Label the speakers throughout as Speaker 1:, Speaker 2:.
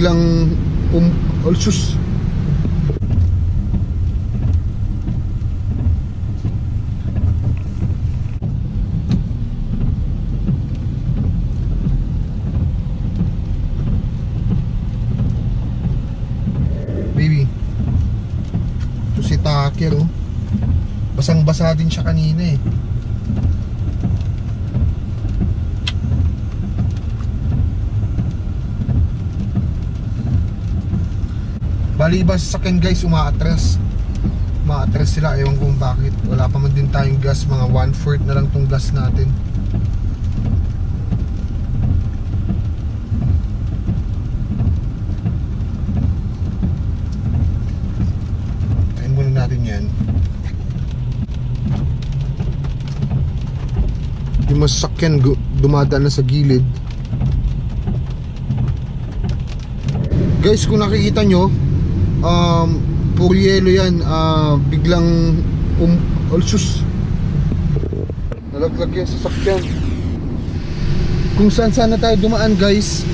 Speaker 1: biglang ulsus. Baby, ito si Takir, oh. Basang-basa din siya kanina eh. Bali iba sa akin guys, umaatras sila, ewan kung bakit. Wala pa man din tayong gas, mga 1/4 na lang tong gas natin. Tayin muna natin yan. Yung masakyan dumadaan na sa gilid. Guys, kung nakikita nyo, puro yelo yan. Biglang ulsus, nalaglag yan sa sakyan. Kung saan na tayo dumaan guys.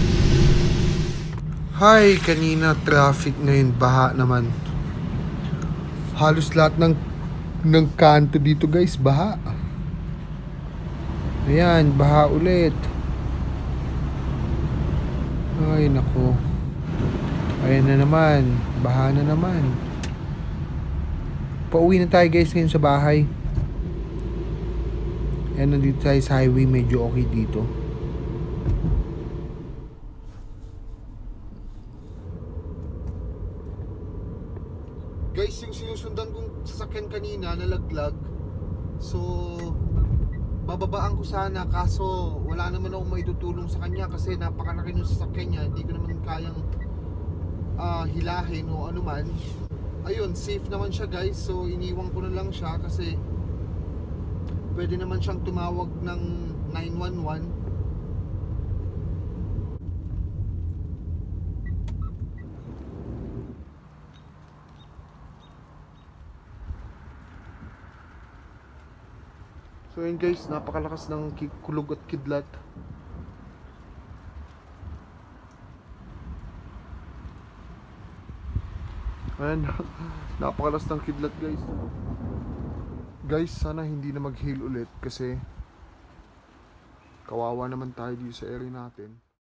Speaker 1: Hi, kanina traffic, ngayon baha naman. Halos lahat ng kanto dito guys, baha. Ayan, baha ulit. Ay nako, ayan na naman, baha na naman. Pauwi na tayo guys ngayon sa bahay. Ayan, nandito tayo sa highway, medyo okay dito. Guys, yung sinusundan kong sasakyan kanina nalaglag. So bababaan ko sana, kaso wala naman akong maitutulong sa kanya kasi napakalaki ng sasakyan niya. Hindi ko naman kayang hilahin o anuman. Ayun, safe naman siya guys. So iniwan ko na lang siya kasi pwede naman siyang tumawag ng 911. So yun guys, napakalakas ng kulog at kidlat. Ayan, napakalakas ng kidlat guys. Guys, sana hindi na mag-hail ulit kasi kawawa naman tayo dito sa area natin.